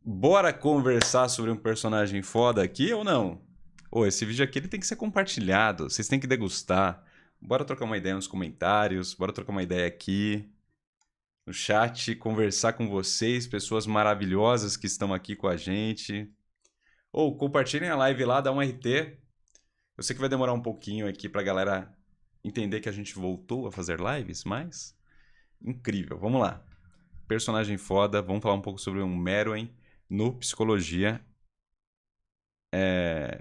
Bora conversar sobre um personagem foda aqui ou não? Ô, esse vídeo aqui ele tem que ser compartilhado, vocês têm que degustar. Bora trocar uma ideia nos comentários, bora trocar uma ideia aqui no chat, conversar com vocês, pessoas maravilhosas que estão aqui com a gente. Ou compartilhem a live lá, dá um RT. Eu sei que vai demorar um pouquinho aqui pra galera entender que a gente voltou a fazer lives, mas incrível. Vamos lá. Personagem foda, vamos falar um pouco sobre um Meruem no Psicologia.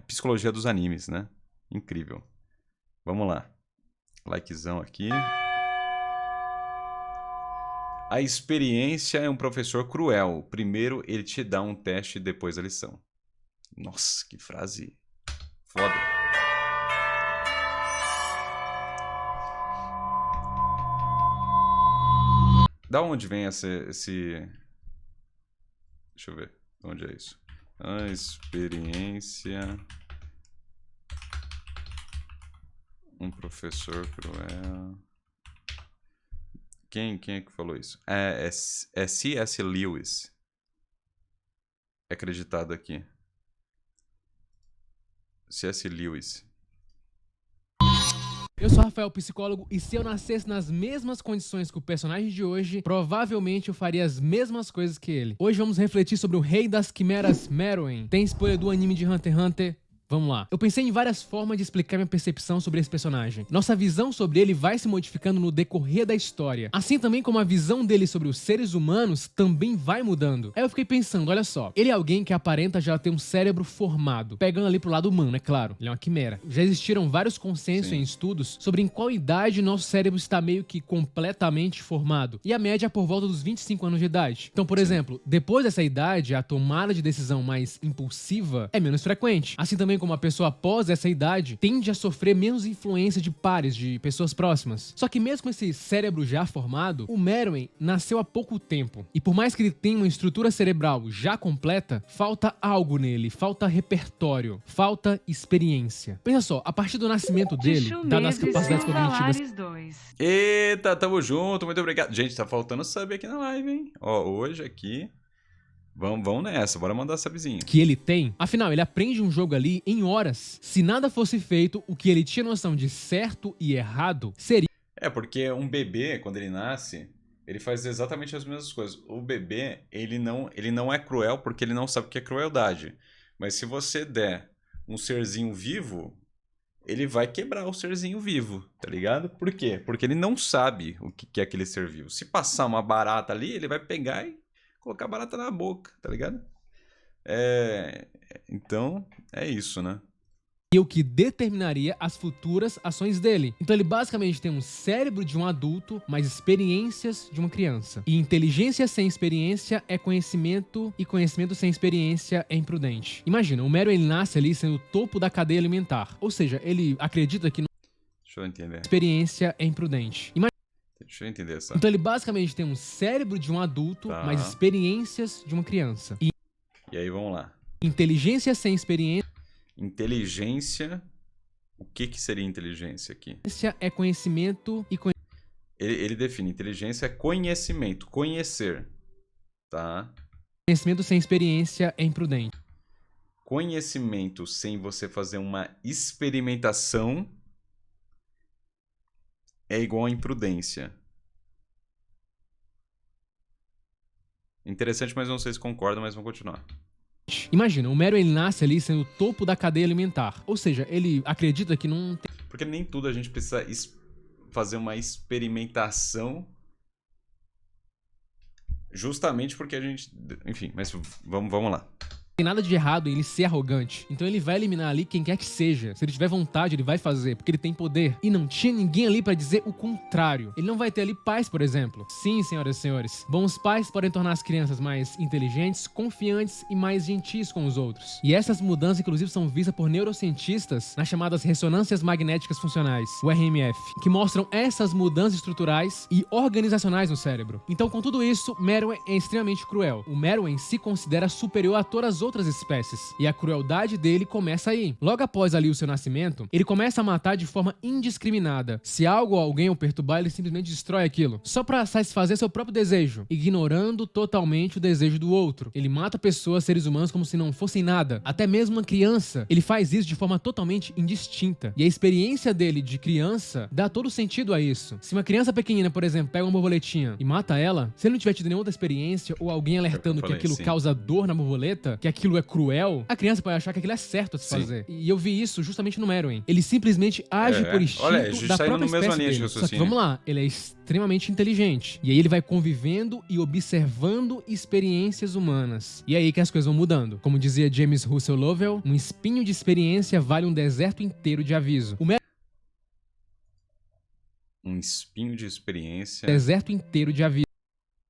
Psicologia dos animes, né? Incrível. Vamos lá. Likezão aqui. A experiência é um professor cruel. Primeiro ele te dá um teste e depois a lição. Nossa, que frase foda. Da onde vem esse... Deixa eu ver. De onde é isso? A experiência... Um professor cruel... Quem é que falou isso? É C.S. Lewis. É acreditado aqui. C.S. Lewis. Eu sou Rafael, psicólogo, e se eu nascesse nas mesmas condições que o personagem de hoje, provavelmente eu faria as mesmas coisas que ele. Hoje vamos refletir sobre o rei das quimeras, Meruem. Tem spoiler do anime de Hunter x Hunter? Vamos lá. Eu pensei em várias formas de explicar minha percepção sobre esse personagem. Nossa visão sobre ele vai se modificando no decorrer da história. Assim também como a visão dele sobre os seres humanos também vai mudando. Aí eu fiquei pensando, olha só. Ele é alguém que aparenta já ter um cérebro formado. Pegando ali pro lado humano, é claro. Ele é uma quimera. Já existiram vários consensos em estudos sobre em qual idade nosso cérebro está meio que completamente formado. E a média é por volta dos 25 anos de idade. Então, por exemplo, depois dessa idade, a tomada de decisão mais impulsiva é menos frequente. Assim também como a pessoa após essa idade tende a sofrer menos influência de pares, de pessoas próximas. Só que mesmo com esse cérebro já formado, o Meruem nasceu há pouco tempo. E por mais que ele tenha uma estrutura cerebral já completa, falta algo nele, falta repertório, falta experiência. Pensa só, a partir do nascimento dele, dadas as capacidades cognitivas... Eita, tamo junto, muito obrigado. Gente, tá faltando sub aqui na live, hein? Ó, hoje aqui... Vamos nessa, bora mandar subzinho. Que ele tem. Afinal, ele aprende um jogo ali em horas. Se nada fosse feito, o que ele tinha noção de certo e errado seria... Porque um bebê, quando ele nasce, ele faz exatamente as mesmas coisas. O bebê, ele não é cruel porque ele não sabe o que é crueldade. Mas se você der um serzinho vivo, ele vai quebrar o serzinho vivo, tá ligado? Por quê? Porque ele não sabe o que é aquele ser vivo. Se passar uma barata ali, ele vai pegar e colocar a barata na boca, tá ligado? Então, é isso, né? E o que determinaria as futuras ações dele. Então ele basicamente tem um cérebro de um adulto, mas experiências de uma criança. E inteligência sem experiência é conhecimento, e conhecimento sem experiência é imprudente. Imagina, o Meruem ele nasce ali sendo o topo da cadeia alimentar. Ou seja, ele acredita que... Deixa eu entender. Experiência é imprudente. Deixa eu entender essa. Então ele basicamente tem um cérebro de um adulto, mas experiências de uma criança. E aí, vamos lá. Inteligência sem experiência... Inteligência... O que seria inteligência aqui? É conhecimento e... Ele define, inteligência é conhecimento, conhecer. Tá? Conhecimento sem experiência é imprudente. Conhecimento sem você fazer uma experimentação é igual a imprudência. Interessante, mas não sei se concordam, mas vamos continuar. Imagina, o Meruem ele nasce ali sendo o topo da cadeia alimentar. Ou seja, ele acredita que não tem... Porque nem tudo a gente precisa fazer uma experimentação. Justamente porque a gente... Enfim, mas vamos lá. Tem nada de errado em ele ser arrogante. Então ele vai eliminar ali quem quer que seja. Se ele tiver vontade, ele vai fazer, porque ele tem poder. E não tinha ninguém ali pra dizer o contrário. Ele não vai ter ali pais, por exemplo. Sim, senhoras e senhores. Bons pais podem tornar as crianças mais inteligentes, confiantes e mais gentis com os outros. E essas mudanças, inclusive, são vistas por neurocientistas nas chamadas ressonâncias magnéticas funcionais, o RMF, que mostram essas mudanças estruturais e organizacionais no cérebro. Então, com tudo isso, Meruem é extremamente cruel. O Meruem se considera superior a todas as outras outras espécies. E a crueldade dele começa aí. Logo após ali o seu nascimento, ele começa a matar de forma indiscriminada. Se algo ou alguém o perturbar, ele simplesmente destrói aquilo, só pra satisfazer seu próprio desejo, ignorando totalmente o desejo do outro. Ele mata pessoas, seres humanos, como se não fossem nada. Até mesmo uma criança. Ele faz isso de forma totalmente indistinta. E a experiência dele de criança dá todo sentido a isso. Se uma criança pequenina, por exemplo, pega uma borboletinha e mata ela, se ele não tiver tido nenhuma outra experiência ou alguém alertando que aquilo causa dor na borboleta, que aquilo é cruel, a criança pode achar que aquilo é certo a se fazer. E eu vi isso justamente no Meruem. Ele simplesmente age por instinto da própria espécie dele. Só que vamos lá, ele é extremamente inteligente. E aí ele vai convivendo e observando experiências humanas. E é aí que as coisas vão mudando. Como dizia James Russell Lovell, um espinho de experiência vale um deserto inteiro de aviso. Um espinho de experiência. Deserto inteiro de aviso.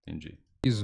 Entendi.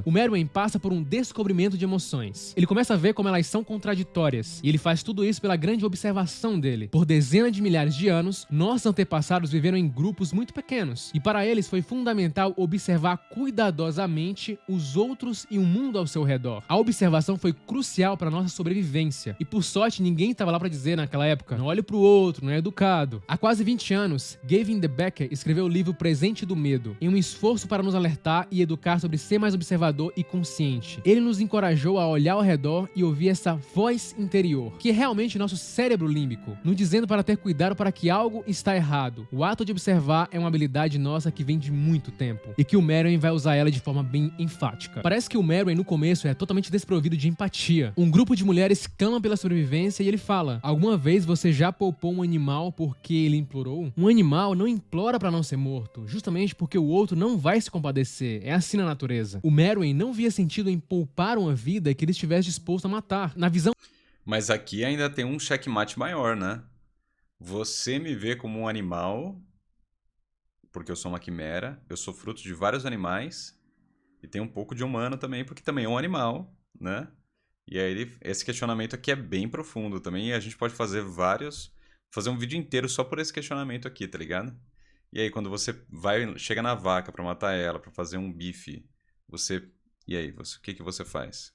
O Meruem passa por um descobrimento de emoções. Ele começa a ver como elas são contraditórias. E ele faz tudo isso pela grande observação dele. Por dezenas de milhares de anos, nossos antepassados viveram em grupos muito pequenos. E para eles foi fundamental observar cuidadosamente os outros e o mundo ao seu redor. A observação foi crucial para nossa sobrevivência. E por sorte, ninguém estava lá para dizer naquela época: não olhe pro outro, não é educado. Há quase 20 anos, Gavin de Becker escreveu o livro Presente do Medo, em um esforço para nos alertar e educar sobre ser mais observador e consciente. Ele nos encorajou a olhar ao redor e ouvir essa voz interior, que é realmente nosso cérebro límbico, nos dizendo para ter cuidado para que algo está errado. O ato de observar é uma habilidade nossa que vem de muito tempo, e que o Meruem vai usar ela de forma bem enfática. Parece que o Meruem no começo é totalmente desprovido de empatia. Um grupo de mulheres clama pela sobrevivência e ele fala: alguma vez você já poupou um animal porque ele implorou? Um animal não implora para não ser morto, justamente porque o outro não vai se compadecer. É assim na natureza. O Meruem não via sentido em poupar uma vida que ele estivesse disposto a matar. Na visão... Mas aqui ainda tem um checkmate maior, né? Você me vê como um animal, porque eu sou uma quimera, eu sou fruto de vários animais, e tem um pouco de humano também, porque também é um animal, né? E aí esse questionamento aqui é bem profundo também, e a gente pode fazer fazer um vídeo inteiro só por esse questionamento aqui, tá ligado? E aí quando você chega na vaca pra matar ela, pra fazer um bife, e aí, o que que você faz?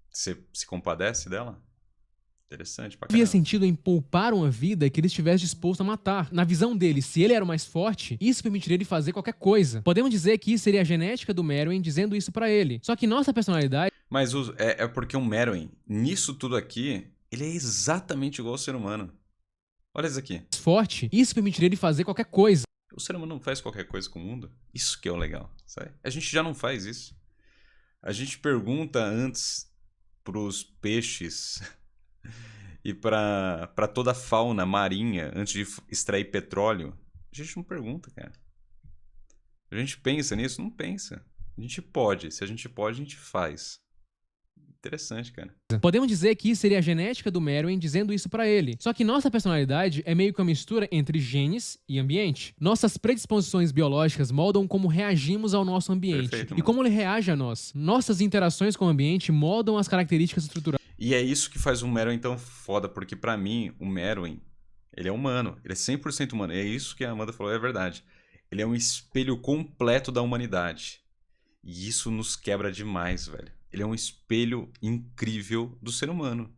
Você se compadece dela? Interessante pra caramba. Havia sentido em poupar uma vida que ele estivesse disposto a matar. Na visão dele, se ele era o mais forte, isso permitiria ele fazer qualquer coisa. Podemos dizer que isso seria a genética do Meruem dizendo isso pra ele. Só que nossa personalidade... Mas é porque o Meruem, nisso tudo aqui, ele é exatamente igual ao ser humano. Olha isso aqui. Forte, isso permitiria ele fazer qualquer coisa. O ser humano não faz qualquer coisa com o mundo. Isso que é o legal, sabe? A gente já não faz isso. A gente pergunta antes pros peixes e pra toda a fauna marinha antes de extrair petróleo. A gente não pergunta, cara. A gente pensa nisso? Não pensa. A gente pode. Se a gente pode, a gente faz. Interessante, cara. Podemos dizer que isso seria a genética do Meruem dizendo isso pra ele. Só que nossa personalidade é meio que uma mistura entre genes e ambiente. Nossas predisposições biológicas moldam como reagimos ao nosso ambiente. Perfeito, e como ele reage a nós. Nossas interações com o ambiente moldam as características estruturais. E é isso que faz o Meruem tão foda, porque pra mim, o Meruem, ele é humano. Ele é 100% humano. E é isso que a Amanda falou, é verdade. Ele é um espelho completo da humanidade. E isso nos quebra demais, velho. Ele é um espelho incrível do ser humano.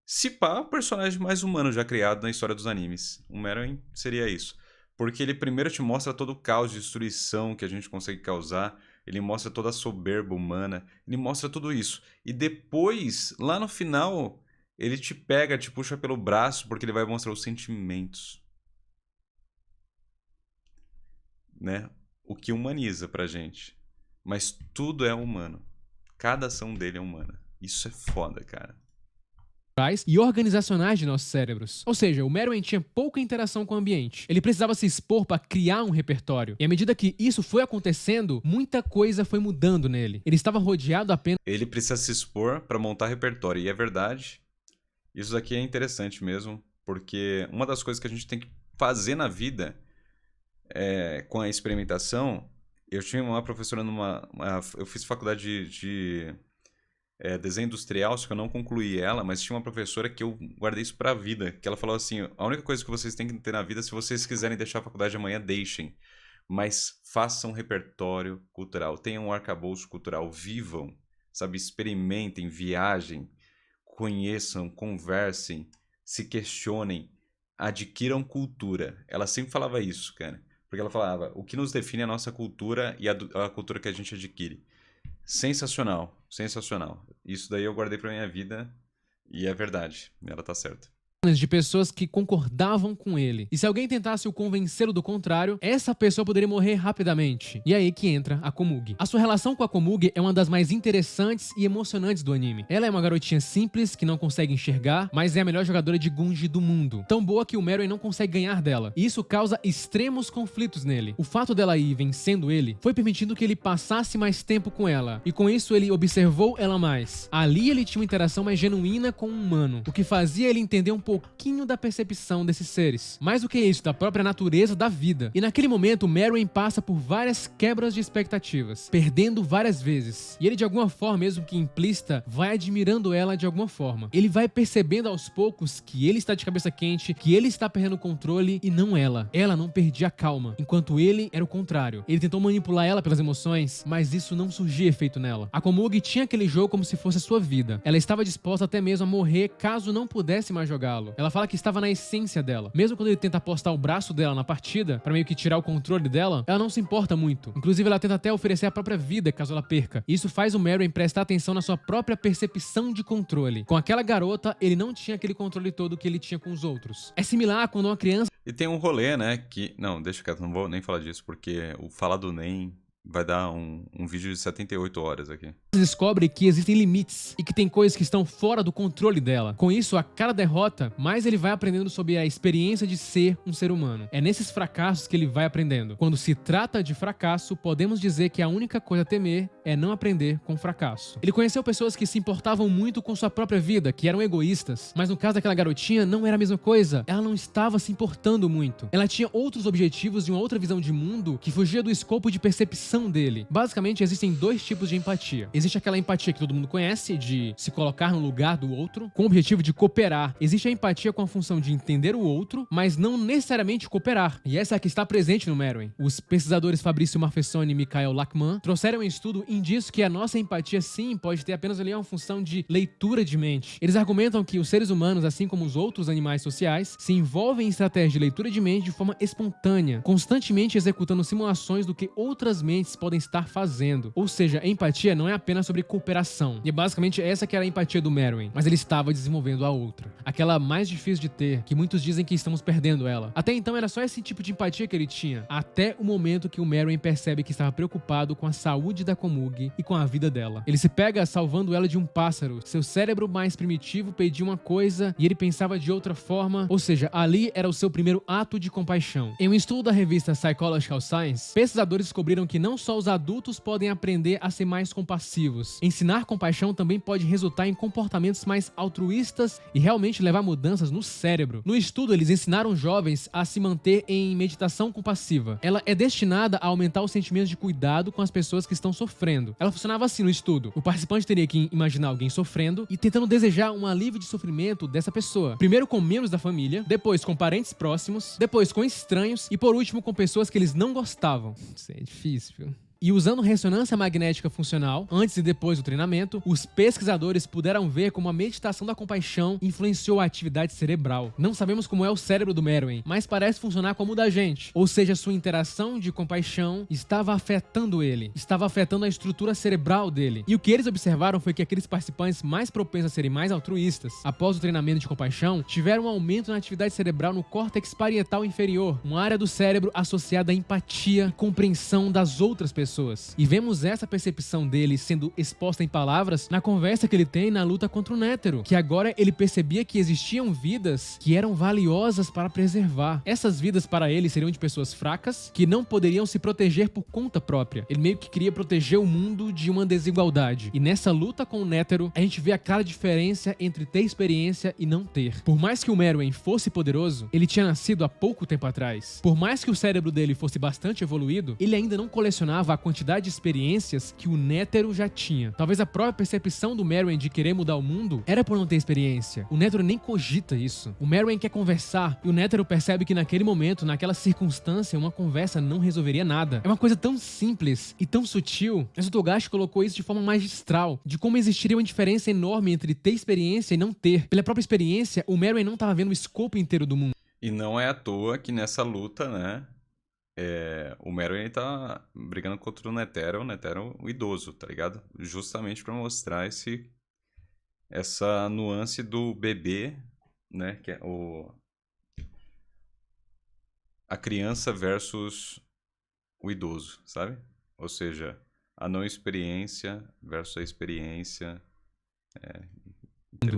Se pá, o personagem mais humano já criado na história dos animes. O Meruem seria isso. Porque ele primeiro te mostra todo o caos de destruição que a gente consegue causar. Ele mostra toda a soberba humana. Ele mostra tudo isso. E depois, lá no final, ele te pega, te puxa pelo braço, porque ele vai mostrar os sentimentos. Né? O que humaniza pra gente. Mas tudo é humano. Cada ação dele é humana. Isso é foda, cara. E organizacionais de nossos cérebros. Ou seja, o Meruem tinha pouca interação com o ambiente. Ele precisava se expor para criar um repertório. E à medida que isso foi acontecendo, muita coisa foi mudando nele. Ele estava rodeado apenas... Ele precisa se expor para montar repertório. E é verdade. Isso daqui é interessante mesmo. Porque uma das coisas que a gente tem que fazer na vida com a experimentação... Eu tinha uma professora eu fiz faculdade de desenho industrial, só que eu não concluí ela, mas tinha uma professora que eu guardei isso pra vida, que ela falou assim: a única coisa que vocês têm que ter na vida, se vocês quiserem deixar a faculdade amanhã, deixem. Mas façam repertório cultural, tenham um arcabouço cultural, vivam, sabe? Experimentem, viajem, conheçam, conversem, se questionem, adquiram cultura. Ela sempre falava isso, cara. Porque ela falava, o que nos define é a nossa cultura e a cultura que a gente adquire. Sensacional, sensacional. Isso daí eu guardei pra minha vida e é verdade, ela tá certa. De pessoas que concordavam com ele. E se alguém tentasse o convencê-lo do contrário, essa pessoa poderia morrer rapidamente. E é aí que entra a Komugi. A sua relação com a Komugi é uma das mais interessantes e emocionantes do anime. Ela é uma garotinha simples, que não consegue enxergar, mas é a melhor jogadora de Gunji do mundo. Tão boa que o Meruem não consegue ganhar dela. E isso causa extremos conflitos nele. O fato dela ir vencendo ele foi permitindo que ele passasse mais tempo com ela. E com isso ele observou ela mais. Ali ele tinha uma interação mais genuína com o humano, o que fazia ele entender um pouquinho da percepção desses seres. Mais do que isso, da própria natureza da vida. E naquele momento, o Meruem passa por várias quebras de expectativas, perdendo várias vezes. E ele, de alguma forma, mesmo que implícita, vai admirando ela de alguma forma. Ele vai percebendo aos poucos que ele está de cabeça quente, que ele está perdendo o controle e não ela. Ela não perdia a calma, enquanto ele era o contrário. Ele tentou manipular ela pelas emoções, mas isso não surgia efeito nela. A Komugi tinha aquele jogo como se fosse a sua vida. Ela estava disposta até mesmo a morrer caso não pudesse mais jogá-lo. Ela fala que estava na essência dela. Mesmo quando ele tenta apostar o braço dela na partida, pra meio que tirar o controle dela, ela não se importa muito. Inclusive, ela tenta até oferecer a própria vida caso ela perca. Isso faz o Meruem prestar atenção na sua própria percepção de controle. Com aquela garota, ele não tinha aquele controle todo que ele tinha com os outros. É similar a quando uma criança... E tem um rolê, né, que... Não, deixa quieto, não vou nem falar disso, porque o falar do NEM vai dar um vídeo de 78 horas aqui. Descobre que existem limites e que tem coisas que estão fora do controle dela. Com isso, a cada derrota, mais ele vai aprendendo sobre a experiência de ser um ser humano. É nesses fracassos que ele vai aprendendo. Quando se trata de fracasso, podemos dizer que a única coisa a temer é não aprender com fracasso. Ele conheceu pessoas que se importavam muito com sua própria vida, que eram egoístas. Mas no caso daquela garotinha, não era a mesma coisa. Ela não estava se importando muito. Ela tinha outros objetivos e uma outra visão de mundo que fugia do escopo de percepção dele. Basicamente, existem dois tipos de empatia. Existe aquela empatia que todo mundo conhece, de se colocar no lugar do outro, com o objetivo de cooperar. Existe a empatia com a função de entender o outro, mas não necessariamente cooperar. E essa é a que está presente no Meruem. Os pesquisadores Fabrício Marfessoni e Michael Lachmann trouxeram um estudo e indício que a nossa empatia, sim, pode ter apenas ali uma função de leitura de mente. Eles argumentam que os seres humanos, assim como os outros animais sociais, se envolvem em estratégias de leitura de mente de forma espontânea, constantemente executando simulações do que outras mentes podem estar fazendo. Ou seja, a empatia não é apenas sobre cooperação. E basicamente essa que era a empatia do Meruem, mas ele estava desenvolvendo a outra. Aquela mais difícil de ter, que muitos dizem que estamos perdendo ela. Até então era só esse tipo de empatia que ele tinha, até o momento que o Meruem percebe que estava preocupado com a saúde da Komugi e com a vida dela. Ele se pega salvando ela de um pássaro. Seu cérebro mais primitivo pedia uma coisa e ele pensava de outra forma, ou seja, ali era o seu primeiro ato de compaixão. Em um estudo da revista Psychological Science, pesquisadores descobriram que não só os adultos podem aprender a ser mais compassivos. Ensinar compaixão também pode resultar em comportamentos mais altruístas e realmente levar mudanças no cérebro. No estudo, eles ensinaram jovens a se manter em meditação compassiva. Ela é destinada a aumentar o sentimento de cuidado com as pessoas que estão sofrendo. Ela funcionava assim no estudo. O participante teria que imaginar alguém sofrendo e tentando desejar um alívio de sofrimento dessa pessoa. Primeiro com membros da família, depois com parentes próximos, depois com estranhos e por último com pessoas que eles não gostavam. Isso é difícil, viu? E usando ressonância magnética funcional, antes e depois do treinamento, os pesquisadores puderam ver como a meditação da compaixão influenciou a atividade cerebral. Não sabemos como é o cérebro do Meruem, mas parece funcionar como o da gente. Ou seja, sua interação de compaixão estava afetando ele, estava afetando a estrutura cerebral dele. E o que eles observaram foi que aqueles participantes mais propensos a serem mais altruístas, após o treinamento de compaixão, tiveram um aumento na atividade cerebral no córtex parietal inferior, uma área do cérebro associada à empatia e compreensão das outras pessoas. E vemos essa percepção dele sendo exposta em palavras na conversa que ele tem na luta contra o Nétero, que agora ele percebia que existiam vidas que eram valiosas para preservar. Essas vidas para ele seriam de pessoas fracas que não poderiam se proteger por conta própria. Ele meio que queria proteger o mundo de uma desigualdade. E nessa luta com o Nétero, a gente vê a clara diferença entre ter experiência e não ter. Por mais que o Meruem fosse poderoso, ele tinha nascido há pouco tempo atrás. Por mais que o cérebro dele fosse bastante evoluído, ele ainda não colecionava a quantidade de experiências que o Nétero já tinha. Talvez a própria percepção do Meruem de querer mudar o mundo era por não ter experiência. O Nétero nem cogita isso. O Meruem quer conversar e o Nétero percebe que naquele momento, naquela circunstância, uma conversa não resolveria nada. É uma coisa tão simples e tão sutil, mas o Togashi colocou isso de forma magistral, de como existiria uma diferença enorme entre ter experiência e não ter. Pela própria experiência, o Meruem não estava vendo o escopo inteiro do mundo. E não é à toa que nessa luta, né, o Meruem tá brigando contra o Netero o idoso, tá ligado? Justamente pra mostrar essa nuance do bebê, né, que é a criança versus o idoso, sabe? Ou seja, a não experiência versus a experiência.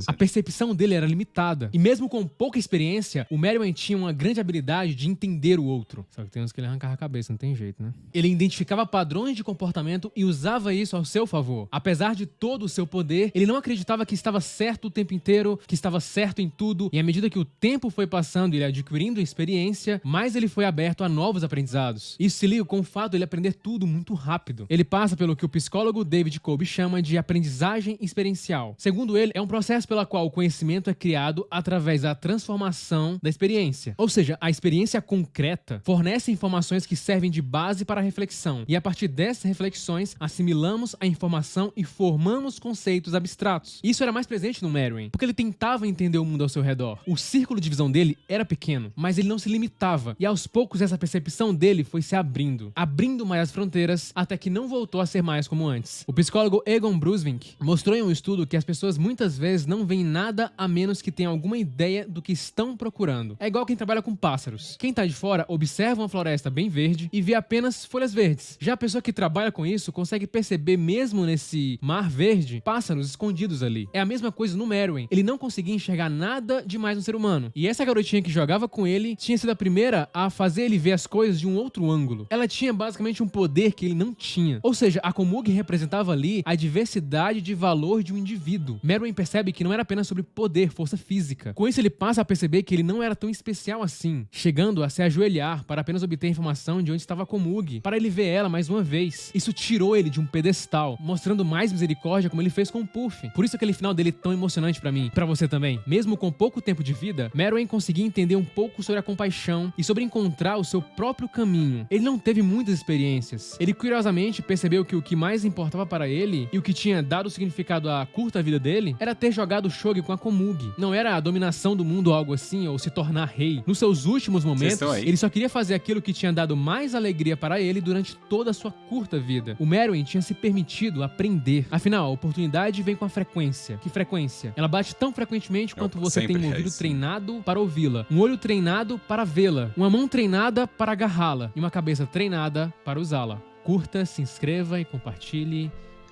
A percepção dele era limitada. E mesmo com pouca experiência, o Meruem tinha uma grande habilidade de entender o outro. Só que tem uns que ele arrancava a cabeça, não tem jeito, né? Ele identificava padrões de comportamento e usava isso ao seu favor. Apesar de todo o seu poder, ele não acreditava que estava certo o tempo inteiro, que estava certo em tudo. E à medida que o tempo foi passando e ele adquirindo experiência, mais ele foi aberto a novos aprendizados. Isso se liga com o fato de ele aprender tudo muito rápido. Ele passa pelo que o psicólogo David Kolbe chama de aprendizagem experiencial. Segundo ele, é um processo pela qual o conhecimento é criado através da transformação da experiência. Ou seja, a experiência concreta fornece informações que servem de base para a reflexão. E a partir dessas reflexões, assimilamos a informação e formamos conceitos abstratos. Isso era mais presente no Meruem, porque ele tentava entender o mundo ao seu redor. O círculo de visão dele era pequeno, mas ele não se limitava. E aos poucos essa percepção dele foi se abrindo mais as fronteiras, até que não voltou a ser mais como antes. O psicólogo Egon Brusvink mostrou em um estudo que as pessoas muitas vezes não veem nada a menos que tenham alguma ideia do que estão procurando. É igual quem trabalha com pássaros. Quem tá de fora observa uma floresta bem verde e vê apenas folhas verdes. Já a pessoa que trabalha com isso consegue perceber, mesmo nesse mar verde, pássaros escondidos ali. É a mesma coisa no Meruem. Ele não conseguia enxergar nada demais no ser humano. E essa garotinha que jogava com ele tinha sido a primeira a fazer ele ver as coisas de um outro ângulo. Ela tinha basicamente um poder que ele não tinha. Ou seja, a Komugi representava ali a diversidade de valor de um indivíduo. Meruem percebe que não era apenas sobre poder, força física. Com isso, ele passa a perceber que ele não era tão especial assim, chegando a se ajoelhar para apenas obter informação de onde estava a Komugi, para ele ver ela mais uma vez. Isso tirou ele de um pedestal, mostrando mais misericórdia como ele fez com o Puff. Por isso aquele final dele é tão emocionante pra mim, pra você também. Mesmo com pouco tempo de vida, Meruem conseguia entender um pouco sobre a compaixão e sobre encontrar o seu próprio caminho. Ele não teve muitas experiências. Ele curiosamente percebeu que o que mais importava para ele e o que tinha dado significado à curta vida dele era ter jogado shogi com a Komugi. Não era a dominação do mundo ou algo assim, ou se tornar rei. Nos seus últimos momentos, ele só queria fazer aquilo que tinha dado mais alegria para ele durante toda a sua curta vida. O Meruem tinha se permitido aprender. Afinal, a oportunidade vem com a frequência. Que frequência? Ela bate tão frequentemente quanto você tem um ouvido treinado para ouvi-la, um olho treinado para vê-la, uma mão treinada para agarrá-la e uma cabeça treinada para usá-la. Curta, se inscreva e compartilhe.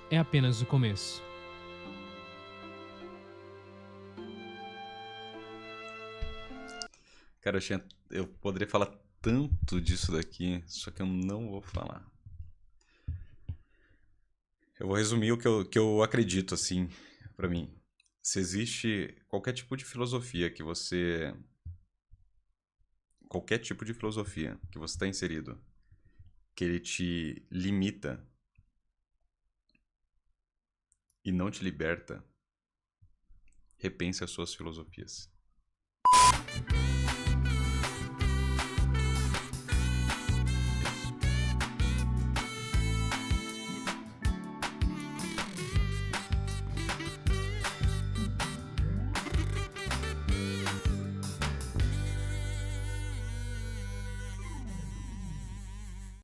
É apenas o começo. Cara, eu poderia falar tanto disso daqui, só que eu não vou falar. Eu vou resumir o que eu acredito, assim, pra mim. Se existe qualquer tipo de filosofia que você... Qualquer tipo de filosofia que você está inserido, que ele te limita e não te liberta, repense as suas filosofias.